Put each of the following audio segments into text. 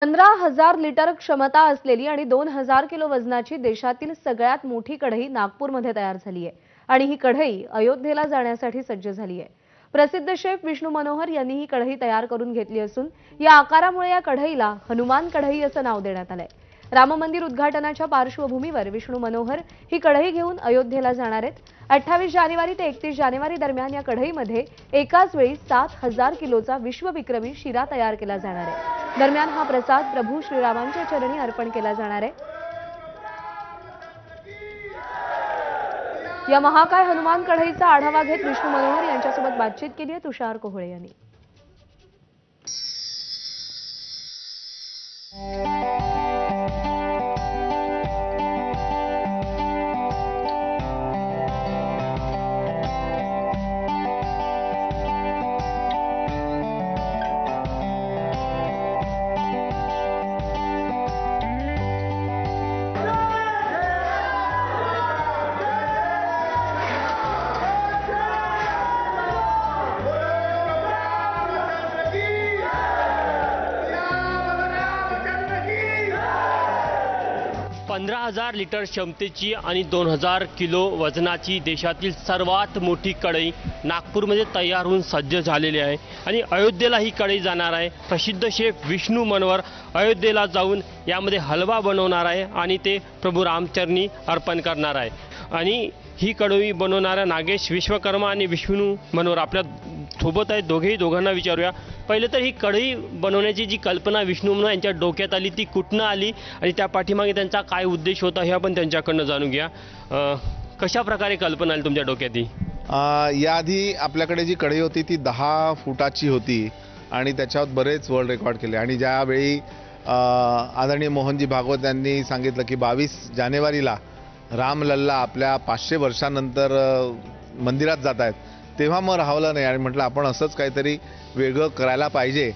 15,000 litre क्षमता असलेली आणि 2,000 किलो वजनाची देशातील सगळ्यात मोठी कढई नागपूरमध्ये तयार झाली आहे आणि ही कढई अयोध्येला जाण्यासाठी सज्ज झाली आहे। प्रसिद्ध शेफ विष्णू मनोहर यांनी ही कढई तयार करून घेतली असून या आकारामुळे या कढईला हनुमान कढई असं नाव देण्यात आलंय। राम मंदिर उद्घाटनाच्या पार्श्वभूमीवर विष्णू मनोहर ही कढई घेऊन अयोध्येला जाणार आहेत। 28 जानेवारी ते 31 जानेवारी दरम्यान या कढईमध्ये एकाच वेळी 7,000 किलोचा विश्वविक्रमी शिरा तयार केला जाणार आहे। दरम्यान हा प्रसाद प्रभू श्रीरामांच्या चरणी अर्पण केला जाणार आहे। या महाकाय हनुमान कढईचा आढावा घेत विष्णू मनोहर यांच्यासोबत बातचीत केली आहे तुषार कोहळे यांनी। पंधरा 15,000 लिटर क्षमतेची आणि 2,000 किलो वजनाची देशातील सर्वात मोठी कढई नागपूरमध्ये तयार होऊन सज्ज झालेली आहे आणि अयोध्येला ही कढई जाणार आहे। प्रसिद्ध शेफ विष्णू मनोहर अयोध्येला जाऊन यामध्ये हलवा बनवणार आहे आणि ते प्रभू रामचरणी अर्पण करणार आहे। आणि ही कढई बनवणारा नागेश विश्वकर्मा आणि विष्णू मनोहर आपल्या सोबत आहेत। दोघांना विचारूया। पहिले तर ही कढई बनवण्याची जी कल्पना विष्णू मनोहर यांच्या डोक्यात आली ती कुठनं आली आणि त्या पाठीमागे त्यांचा काय उद्देश होता हे आपण त्यांच्याकडनं जाणून घ्या। कशा प्रकारे कल्पना आली तुमच्या डोक्यात ही? याआधी आपल्याकडे जी कढई होती ती 10 फुटाची होती आणि त्याच्यावर बरेच वर्ल्ड रेकॉर्ड केले आणि ज्यावेळी आदरणीय मोहनजी भागवत यांनी सांगितलं की 22 जानेवारीला रामलल्ला आपल्या 500 वर्षांनंतर मंदिरात जात आहेत, तेव्हा मग राहवलं नाही आणि म्हटलं आपण असंच काहीतरी वेगळं करायला पाहिजे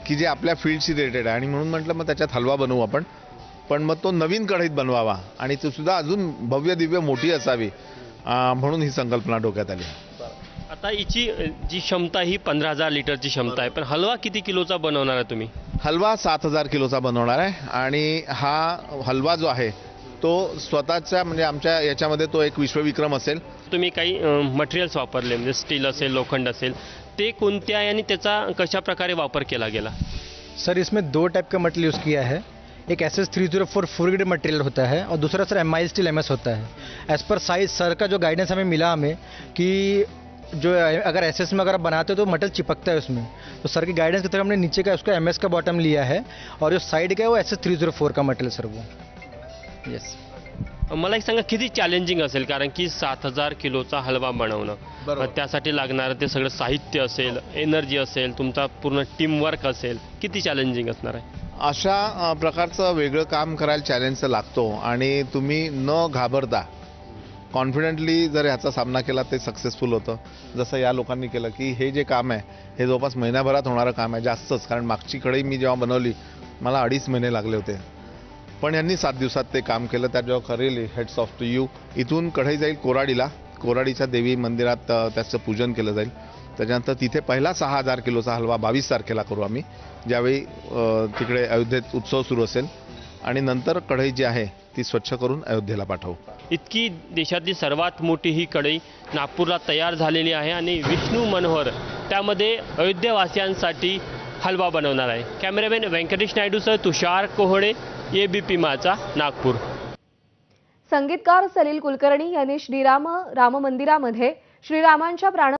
की जे आपल्या फील्डशी रिलेटेड आहे आणि म्हणून म्हटलं मग त्याच्यात हलवा बनवू आपण, पण मग तो नवीन कढईत बनवावा आणि तो सुद्धा अजून भव्य दिव्य मोठी असावी म्हणून ही संकल्पना डोक्यात आली। आता हिची जी क्षमता ही 15,000 लिटरची क्षमता आहे, पण हलवा किती किलोचा बनवणार आहे तुम्ही? हलवा 7,000 किलोचा बनवणार आहे आणि हा हलवा जो आहे तो स्वतःच्या म्हणजे आमच्या याच्यामध्ये तो एक विश्वविक्रम असेल। तुम्ही काही मटेरियल्स वापरले म्हणजे स्टील असेल लोखंड असेल, ते कोणत्या आणि त्याचा कशा प्रकारे वापर केला गेला? सर इसमें 2 टाइप का मटेरियल यूज़ किया है। एक SS304 4 ग्रेड मटेरियल होता है और दूसरा सर MI स्टील MS होता है। एज पर साइज सर का जो गाइडेंस हमें मिला कि जो अगर SS में अगर आप बनाते हो तो मटेरियल चिपकता है उसमें, तो सर की गाइडेंस की तरफ हमने नीचे का उसका MS का बॉटम लिया है और जो साइड का है वो SS304 का मटेरियल सर वो। यस। मला एक सांगा किती चॅलेंजिंग असेल, कारण की 7,000 किलोचा हलवा बनवणं, त्यासाठी लागणारं ते सगळं साहित्य असेल, एनर्जी असेल, तुमचा पूर्ण टीमवर्क असेल, किती चॅलेंजिंग असणार आहे? अशा प्रकारचं वेगळं काम करायला चॅलेंज लागतो आणि तुम्ही न घाबरता कॉन्फिडेंटली जर ह्याचा सामना केला ते सक्सेसफुल होतं। जसं या लोकांनी केलं की हे जे काम आहे हे जवळपास महिन्याभरात होणारं काम आहे, जास्तच, कारण मागची कढई मी जेव्हा बनवली मला 2.5 महिने लागले होते, पण यांनी 7 दिवसात ते काम केलं। त्या जेव्हा खरेली हेड्स ऑफ टू यू। इथून कढई जाईल कोराडीला, कोराडीच्या देवी मंदिरात त्याचं पूजन केलं जाईल। त्याच्यानंतर तिथे पहिला 6,000 किलोचा हलवा 22 तारखेला करू आम्ही, ज्यावेळी तिकडे अयोध्येत उत्सव सुरू असेल, आणि नंतर कढई जी आहे ती स्वच्छ करून अयोध्येला पाठवू। इतकी देशातली सर्वात मोठी ही कढई नागपूरला तयार झालेली आहे आणि विष्णू मनोहर त्यामध्ये अयोध्येवासियांसाठी हलवा बनवणार आहे। कॅमेरामॅन व्यंकटेश नायडूसह तुषार कोहळे, ABP माझा, नागपूर। संगीतकार सलील कुलकर्णी यांनी राम मंदिरामध्ये श्रीरामांच्या प्राण